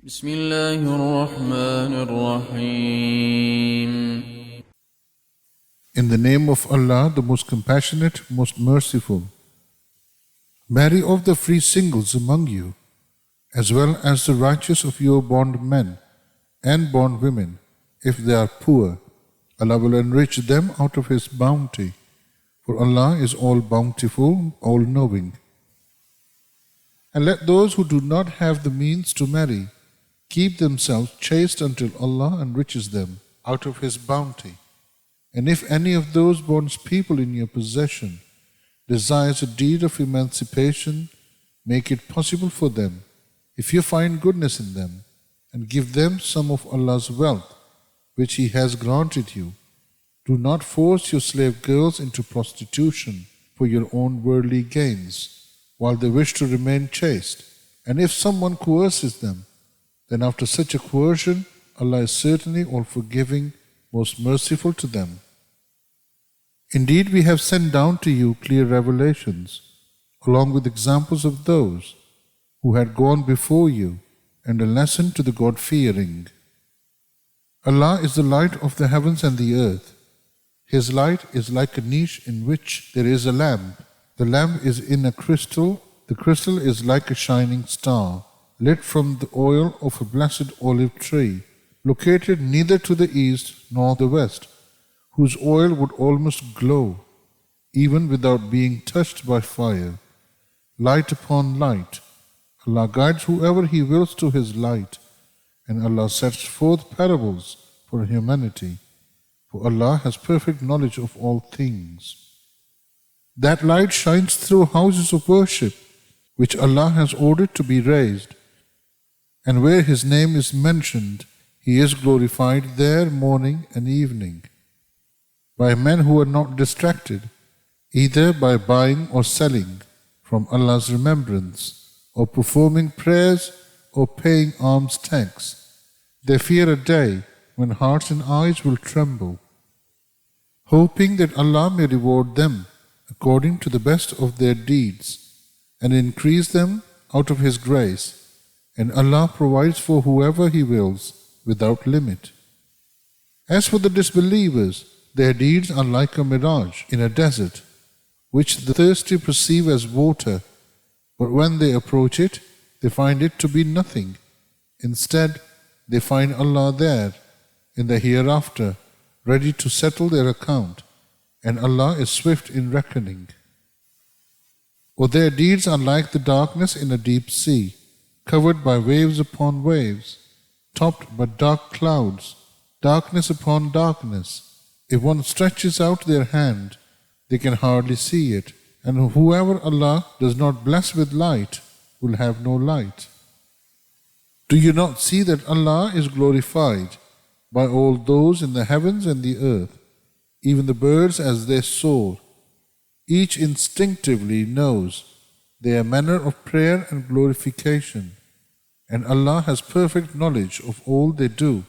بسم الله الرحمن الرحيم. In the name of Allah, the most compassionate, most merciful. Marry of the free singles among you, as well as the righteous of your bondmen and bondwomen, if they are poor. Allah will enrich them out of His bounty, for Allah is all bountiful, all knowing. And let those who do not have the means to marry keep themselves chaste until Allah enriches them out of His bounty. And if any of those bondspeople in your possession desires a deed of emancipation, make it possible for them, if you find goodness in them, and give them some of Allah's wealth, which He has granted you. Do not force your slave girls into prostitution for your own worldly gains, while they wish to remain chaste. And if someone coerces them, then after such a coercion, Allah is certainly all forgiving, most merciful to them. Indeed, we have sent down to you clear revelations, along with examples of those who had gone before you, and a lesson to the God-fearing. Allah is the light of the heavens and the earth. His light is like a niche in which there is a lamp. The lamp is in a crystal. The crystal is like a shining star, lit from the oil of a blessed olive tree, located neither to the east nor the west, whose oil would almost glow, even without being touched by fire. Light upon light. Allah guides whoever He wills to His light, and Allah sets forth parables for humanity, for Allah has perfect knowledge of all things. That light shines through houses of worship, which Allah has ordered to be raised, and where His name is mentioned, He is glorified there morning and evening, by men who are not distracted, either by buying or selling from Allah's remembrance, or performing prayers or paying alms tax. They fear a day when hearts and eyes will tremble, hoping that Allah may reward them according to the best of their deeds, and increase them out of His grace. And Allah provides for whoever He wills without limit. As for the disbelievers, their deeds are like a mirage in a desert, which the thirsty perceive as water, but when they approach it, they find it to be nothing. Instead, they find Allah there, in the hereafter, ready to settle their account, and Allah is swift in reckoning. Or their deeds are like the darkness in a deep sea, covered by waves upon waves, topped by dark clouds, darkness upon darkness. If one stretches out their hand, they can hardly see it, and whoever Allah does not bless with light will have no light. Do you not see that Allah is glorified by all those in the heavens and the earth, even the birds as they soar? Each instinctively knows their manner of prayer and glorification, and Allah has perfect knowledge of all they do.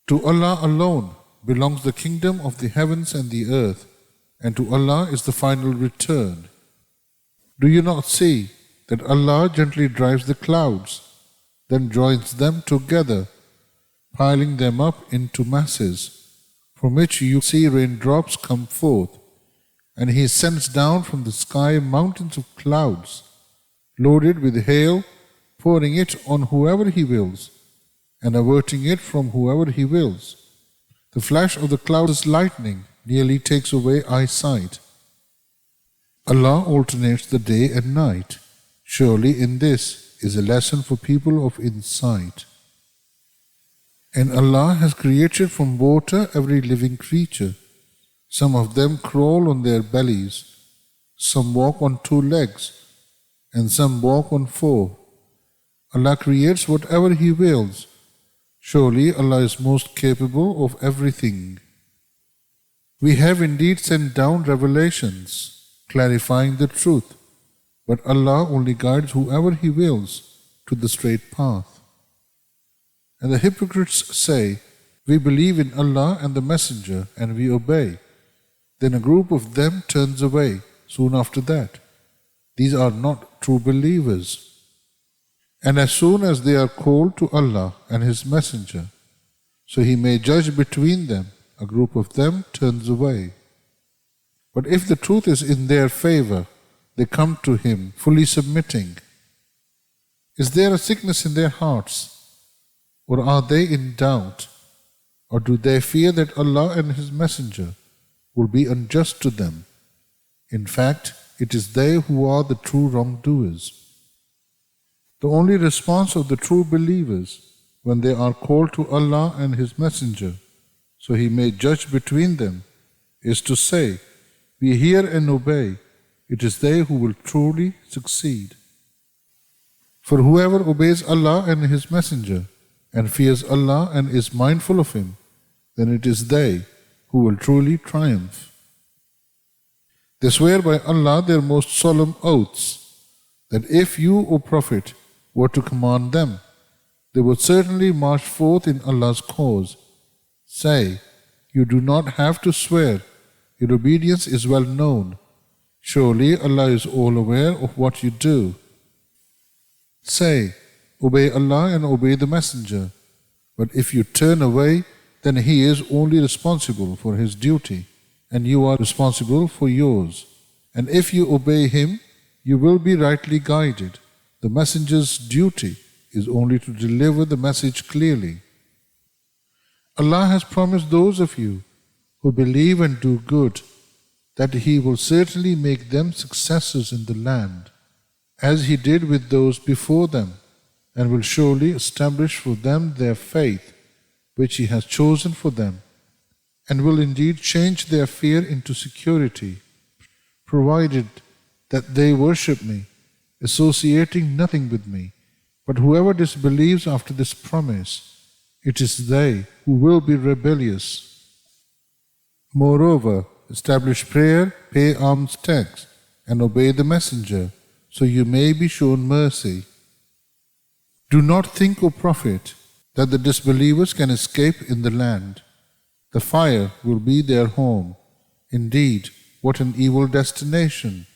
To Allah alone belongs the kingdom of the heavens and the earth, and to Allah is the final return. Do you not see that Allah gently drives the clouds, then joins them together, piling them up into masses, from which you see raindrops come forth, and He sends down from the sky mountains of clouds, loaded with hail, pouring it on whoever He wills, and averting it from whoever He wills. The flash of the clouds' lightning nearly takes away eyesight. Allah alternates the day and night. Surely in this is a lesson for people of insight. And Allah has created from water every living creature. Some of them crawl on their bellies, some walk on 2 legs, and some walk on 4. Allah creates whatever He wills. Surely Allah is most capable of everything. We have indeed sent down revelations, clarifying the truth, but Allah only guides whoever He wills to the straight path. And the hypocrites say, "We believe in Allah and the Messenger, and we obey." Then a group of them turns away soon after that. These are not true believers. And as soon as they are called to Allah and His Messenger, so He may judge between them, a group of them turns away. But if the truth is in their favor, they come to Him fully submitting. Is there a sickness in their hearts? Or are they in doubt? Or do they fear that Allah and His Messenger will be unjust to them? In fact, it is they who are the true wrongdoers. The only response of the true believers when they are called to Allah and His Messenger, so He may judge between them, is to say, "We hear and obey." It is they who will truly succeed. For whoever obeys Allah and His Messenger and fears Allah and is mindful of Him, then it is they who will truly triumph. They swear by Allah their most solemn oaths, that if you, O Prophet, were to command them, they would certainly march forth in Allah's cause. Say, you do not have to swear, your obedience is well known. Surely Allah is all aware of what you do. Say, obey Allah and obey the Messenger. But if you turn away, then He is only responsible for His duty, and you are responsible for yours. And if you obey Him, you will be rightly guided. The Messenger's duty is only to deliver the message clearly. Allah has promised those of you who believe and do good that He will certainly make them successors in the land, as He did with those before them, and will surely establish for them their faith, which He has chosen for them, and will indeed change their fear into security, provided that they worship Me, associating nothing with Me. But whoever disbelieves after this promise, it is they who will be rebellious. Moreover, establish prayer, pay alms tax, and obey the Messenger, so you may be shown mercy. Do not think, O Prophet, that the disbelievers can escape in the land. The fire will be their home. Indeed, what an evil destination.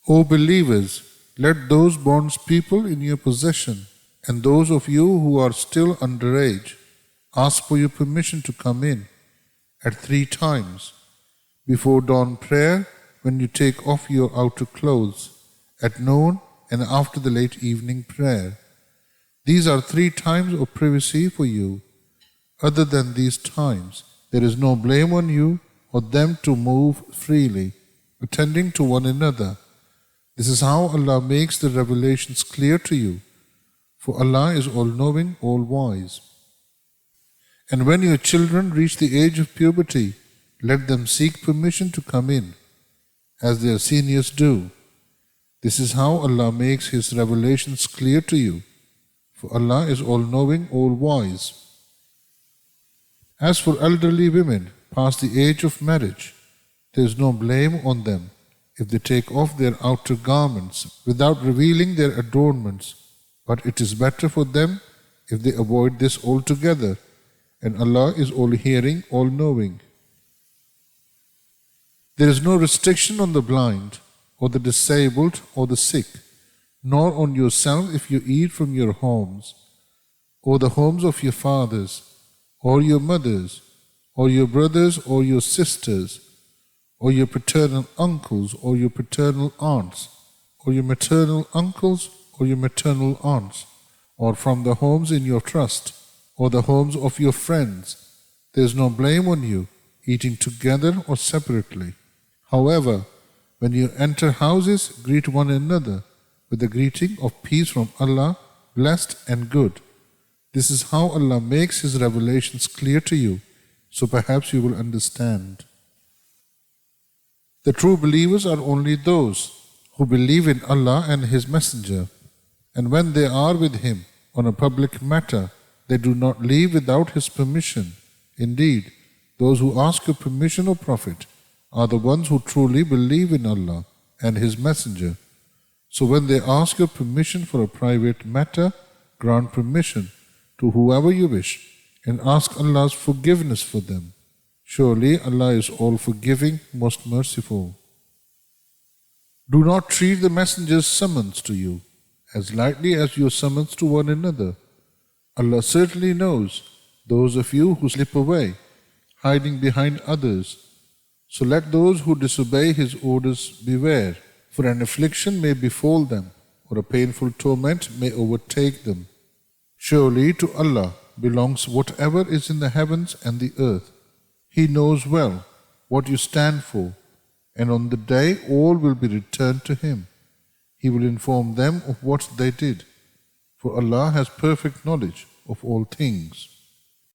O believers, let those bondspeople in your possession and those of you who are still underage ask for your permission to come in at 3 times: before dawn prayer, when you take off your outer clothes, at noon, and after the late evening prayer. These are 3 times of privacy for you. Other than these times, there is no blame on you or them to move freely, attending to one another. This is how Allah makes the revelations clear to you, for Allah is all-knowing, all-wise. And when your children reach the age of puberty, let them seek permission to come in, as their seniors do. This is how Allah makes His revelations clear to you, for Allah is all-knowing, all-wise. As for elderly women past the age of marriage, there is no blame on them if they take off their outer garments without revealing their adornments, but it is better for them if they avoid this altogether, and Allah is all-hearing, all-knowing. There is no restriction on the blind, or the disabled, or the sick, nor on yourself if you eat from your homes, or the homes of your fathers, or your mothers, or your brothers, or your sisters, or your paternal uncles, or your paternal aunts, or your maternal uncles, or your maternal aunts, or from the homes in your trust, or the homes of your friends. There is no blame on you, eating together or separately. However, when you enter houses, greet one another with the greeting of peace from Allah, blessed and good. This is how Allah makes His revelations clear to you, so perhaps you will understand. The true believers are only those who believe in Allah and His Messenger, and when they are with Him on a public matter, they do not leave without His permission. Indeed, those who ask your permission, O Prophet, are the ones who truly believe in Allah and His Messenger. So when they ask your permission for a private matter, grant permission to whoever you wish and ask Allah's forgiveness for them. Surely Allah is all-forgiving, most merciful. Do not treat the Messenger's summons to you as lightly as your summons to one another. Allah certainly knows those of you who slip away, hiding behind others. So let those who disobey His orders beware, for an affliction may befall them, or a painful torment may overtake them. Surely to Allah belongs whatever is in the heavens and the earth. He knows well what you stand for, and on the day all will be returned to Him. He will inform them of what they did, for Allah has perfect knowledge of all things.